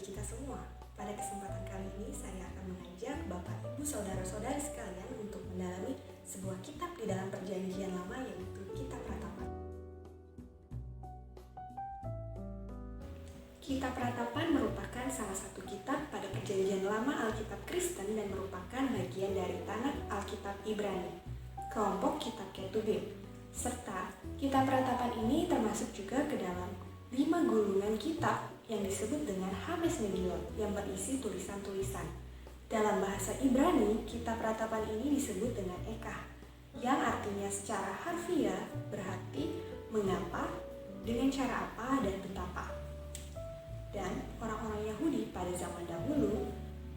kita semua. Pada kesempatan kali ini saya akan mengajak Bapak, Ibu, Saudara-saudari sekalian untuk mendalami sebuah kitab di dalam Perjanjian Lama, yaitu Kitab Ratapan. Kitab Ratapan merupakan salah satu kitab pada Perjanjian Lama Alkitab Kristen dan merupakan bagian dari Tanakh Alkitab Ibrani, kelompok kitab Ketubim. Serta kitab Ratapan ini termasuk juga ke dalam 5 gulungan kitab yang disebut dengan Hames Megillot yang berisi tulisan-tulisan. Dalam bahasa Ibrani, kitab Ratapan ini disebut dengan Ekah, yang artinya secara harfiah berarti mengapa, dengan cara apa, dan betapa. Dan orang-orang Yahudi pada zaman dahulu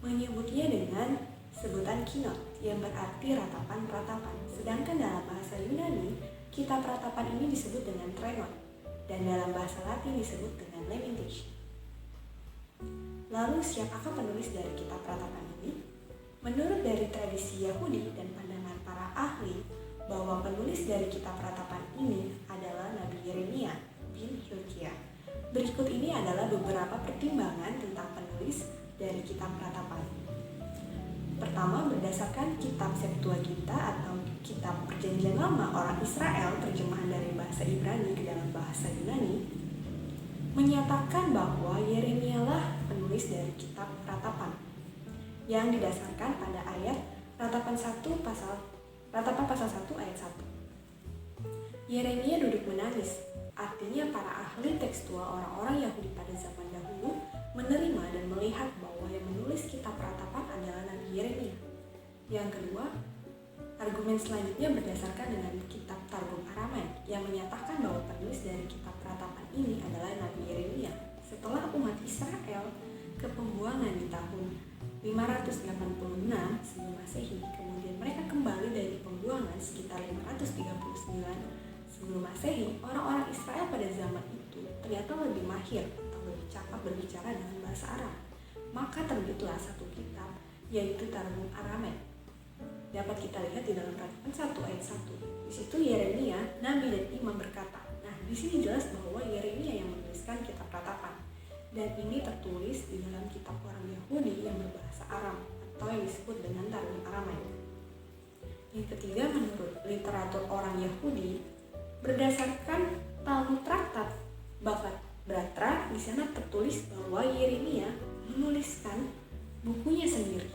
menyebutnya dengan sebutan Kinot yang berarti ratapan-ratapan. Sedangkan dalam bahasa Yunani, kitab Ratapan ini disebut dengan Trenon, dan dalam bahasa Latin disebut dengan Lamentation. Lalu siapakah penulis dari kitab Ratapan ini? Menurut dari tradisi Yahudi dan pandangan para ahli, bahwa penulis dari kitab Ratapan ini adalah Nabi Yeremia bin Hilkiah. Berikut ini adalah beberapa pertimbangan tentang penulis dari kitab Ratapan. Pertama, berdasarkan kitab Septuaginta atau kitab Perjanjian Lama orang Israel, terjemahan dari bahasa Ibrani ke dalam bahasa Yunani, menyatakan bahwa Yeremia lah penulis dari kitab Ratapan yang didasarkan pada ayat Ratapan pasal 1 ayat 1. Yeremia duduk menangis. Artinya para ahli tekstual orang-orang Yahudi pada zaman dahulu menerima dan melihat bahwa yang menulis kitab Ratapan adalah Nabi Yeremia. Yang kedua, argumen selanjutnya berdasarkan dengan kitab Targum Aramaik yang menyatakan bahwa penulis dari kitab Ratapan ini adalah Nabi Yeremia. Setelah umat Israel ke pembuangan di tahun 586 sebelum Masehi, kemudian mereka kembali dari pembuangan sekitar 539 sebelum Masehi, orang-orang Israel pada zaman itu ternyata lebih mahir atau lebih cepat berbicara dengan bahasa Arab. Maka terbitlah satu kitab, yaitu Targum Aramaik. Dapat kita lihat di dalam Ratapan 1 ayat 1. Di situ Yeremia, nabi dan imam berkata. Nah, di sini jelas bahwa Yeremia yang menuliskan kitab Ratapan. Dan ini tertulis di dalam kitab orang Yahudi yang berbahasa Aram atau yang disebut dengan Targum Aramaik. Yang ketiga, menurut literatur orang Yahudi, berdasarkan Talmud Traktat Bavad Batra, di sana tertulis bahwa Yeremia menuliskan bukunya sendiri,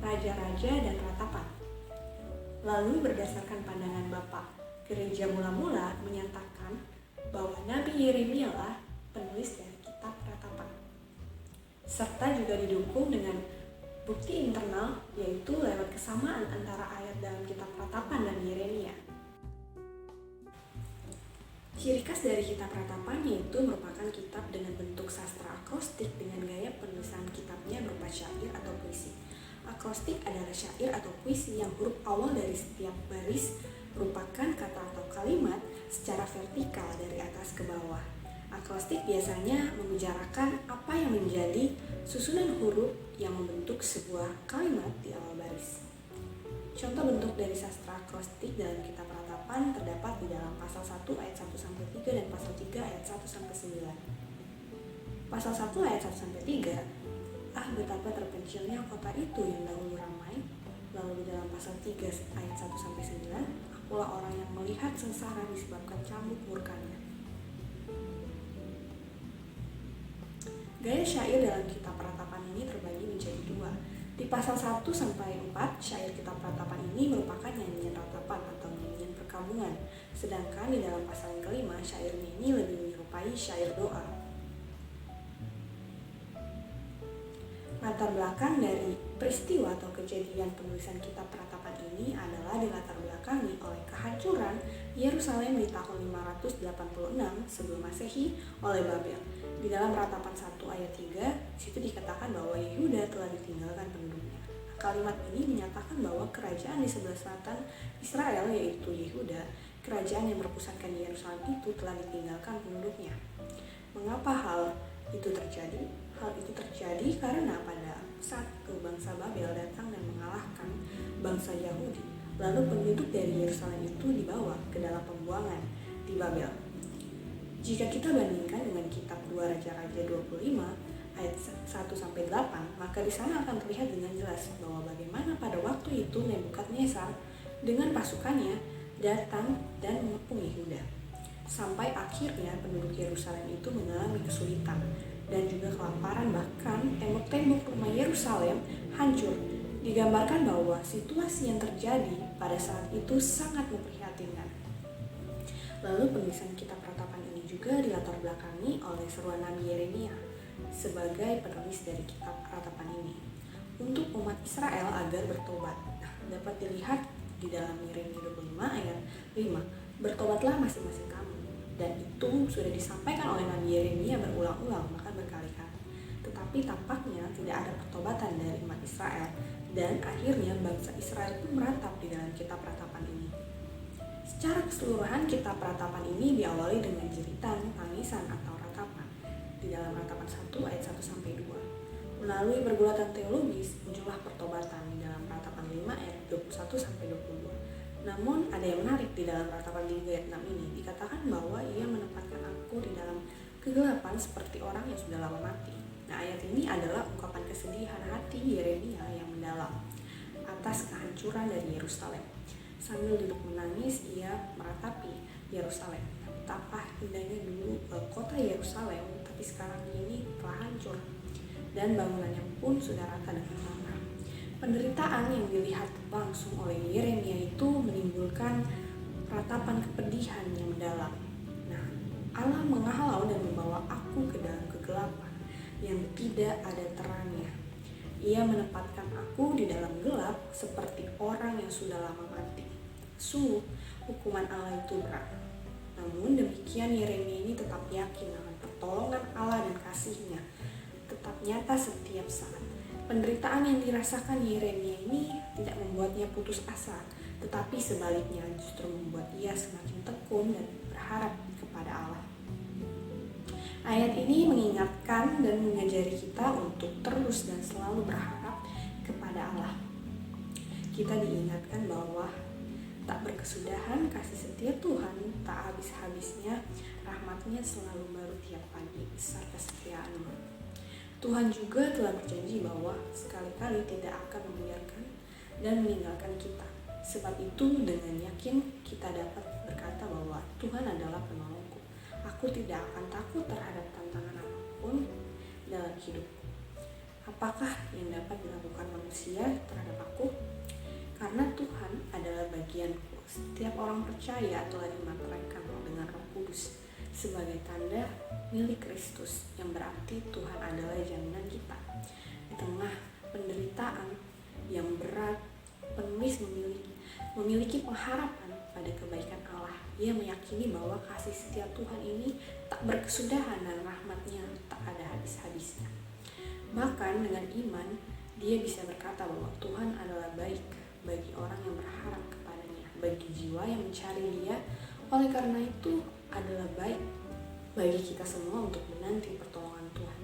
Raja-Raja dan Ratapan. Lalu berdasarkan pandangan Bapak Gereja Mula-Mula menyatakan bahwa Nabi Yeremia lah penulis dari kitab Ratapan. Serta juga didukung dengan bukti internal, yaitu lewat kesamaan antara ayat dalam kitab Ratapan dan Yeremia. Ciri khas dari kitab Ratapan yaitu merupakan kitab dengan bentuk sastra akrostik dengan gaya penulisan kitabnya berupa syair atau puisi. Akrostik adalah syair atau puisi yang huruf awal dari setiap baris merupakan kata atau kalimat secara vertikal dari atas ke bawah. Akrostik biasanya membicarakan apa yang menjadi susunan huruf yang membentuk sebuah kalimat di awal baris. Contoh bentuk dari sastra akrostik dalam kitab Ratapan terdapat di dalam pasal 1 ayat 1-3 dan pasal 3 ayat 1-9. Pasal 1 ayat 1-3, betapa terpencilnya kota itu yang dahulu ramai. Lalu di dalam pasal 3 ayat 1-9, akulah orang yang melihat sengsara disebabkan cambuk murkanya. Gaya syair dalam kitab Ratapan ini terbagi menjadi 2. Di pasal 1-4, syair kitab Ratapan ini merupakan nyanyian ratapan atau nyanyian perkabungan. Sedangkan di dalam pasal yang kelima, syairnya ini lebih menyerupai syair doa. Latar belakang dari peristiwa atau kejadian penulisan kitab Ratapan ini adalah dilatar belakangi oleh kehancuran Yerusalem di tahun 586 sebelum Masehi oleh Babel. Di dalam Ratapan 1 ayat 3, situ dikatakan bahwa Yehuda telah ditinggalkan penduduknya. Kalimat ini menyatakan bahwa kerajaan di sebelah selatan Israel, yaitu Yehuda, kerajaan yang berpusatkan di Yerusalem itu telah ditinggalkan penduduknya. Mengapa hal itu terjadi? Hal itu terjadi karena pada saat bangsa Babel datang dan mengalahkan bangsa Yahudi, lalu penduduk dari Yerusalem itu dibawa ke dalam pembuangan di Babel. Jika kita bandingkan dengan kitab 2 Raja-Raja 25, ayat 1-8, maka di sana akan terlihat dengan jelas bahwa bagaimana pada waktu itu Nebukadnezar dengan pasukannya datang dan mengepung Yehuda. Sampai akhirnya penduduk Yerusalem itu mengalami kesulitan dan juga kelaparan, bahkan tembok-tembok rumah Yerusalem hancur. Digambarkan bahwa situasi yang terjadi pada saat itu sangat memprihatinkan. Lalu penulisan kitab Ratapan ini juga dilatar belakangi oleh seruan Nabi Yeremia sebagai penulis dari kitab Ratapan ini untuk umat Israel agar bertobat. Nah, dapat dilihat di dalam Yeremia 25 ayat 5, bertobatlah masing-masing kamu. Dan itu sudah disampaikan oleh Nabi Yeremia berulang-ulang, bahkan berkali-kali. Tetapi tampaknya tidak ada pertobatan dari umat Israel, dan akhirnya bangsa Israel pun meratap di dalam kitab Ratapan ini. Secara keseluruhan kitab Ratapan ini diawali dengan jeritan, tangisan atau ratapan di dalam Ratapan 1 ayat 1-2. Melalui pergulatan teologis muncullah pertobatan di dalam Ratapan 5 ayat 21-22. Namun ada yang menarik di dalam Ratapan 3 ayat 6 ini, dikatakan bahwa ia menempatkan aku di dalam kegelapan seperti orang yang sudah lama mati. Nah, ayat ini adalah ungkapan kesedihan hati Yeremia yang mendalam atas kehancuran dari Yerusalem. Sambil duduk menangis, ia meratapi Yerusalem. Betapa indahnya dulu kota Yerusalem, tapi sekarang ini telah hancur dan bangunannya pun sudah rata dengan tanah. Penderitaan yang dilihat langsung oleh Yeremia itu menimbulkan ratapan kepedihan yang mendalam. Nah, Allah menghalau dan membawa aku ke dalam kegelapan yang tidak ada terangnya. Ia menempatkan aku di dalam gelap seperti orang yang sudah lama mati. Sungguh, hukuman Allah itu berat. Namun demikian Yeremia ini tetap yakin akan pertolongan Allah dan kasih-Nya tetap nyata setiap saat. Penderitaan yang dirasakan Yeremia ini tidak membuatnya putus asa, tetapi sebaliknya justru membuat ia semakin tekun dan berharap kepada Allah. Ayat ini mengingatkan dan mengajari kita untuk terus dan selalu berharap kepada Allah. Kita diingatkan bahwa tak berkesudahan kasih setia Tuhan, tak habis-habisnya rahmat-Nya selalu baru tiap pagi, besar kesetiaan-Mu. Tuhan juga telah berjanji bahwa sekali-kali tidak akan membiarkan dan meninggalkan kita. Sebab itu dengan yakin kita dapat berkata bahwa Tuhan adalah penolongku. Aku tidak akan takut terhadap tantangan apapun dalam hidupku. Apakah yang dapat dilakukan manusia terhadap aku? Karena Tuhan adalah bagianku. Setiap orang percaya telah dimateraikan dengan Roh Kudus sebagai tanda milik Kristus, yang berarti Tuhan adalah jaminan kita. Di tengah penderitaan yang berat, penulis memiliki pengharapan pada kebaikan Allah. Ia meyakini bahwa kasih setia Tuhan ini tak berkesudahan dan rahmat-Nya tak ada habis-habisnya. Bahkan dengan iman, dia bisa berkata bahwa Tuhan adalah baik bagi orang yang berharap kepadanya, bagi jiwa yang mencari Dia. Oleh karena itu adalah baik bagi kita semua untuk menanti pertolongan Tuhan.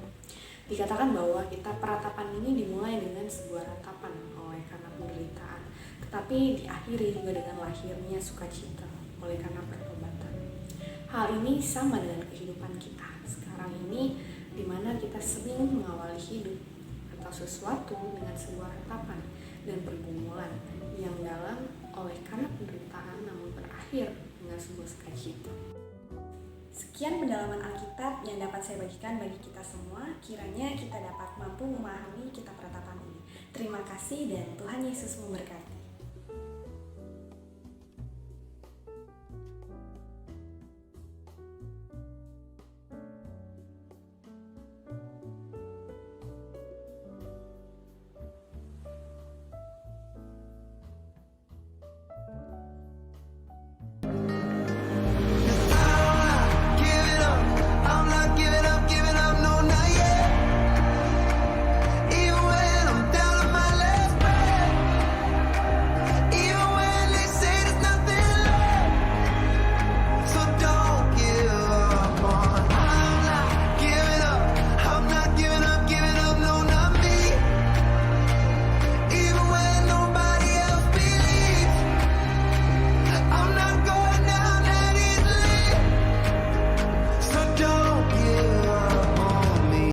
Dikatakan bahwa kitab Ratapan ini dimulai dengan sebuah ratapan oleh karena penderitaan, tetapi diakhiri juga dengan lahirnya sukacita oleh karena pertobatan. Hal ini sama dengan kehidupan kita sekarang ini, di mana kita sering mengawali hidup atau sesuatu dengan sebuah ratapan dan pergumulan yang dalam oleh karena penderitaan, namun berakhir dengan sebuah sukacita. Sekian pendalaman Alkitab yang dapat saya bagikan bagi kita semua. Kiranya kita dapat mampu memahami kitab Ratapan ini. Terima kasih dan Tuhan Yesus memberkati.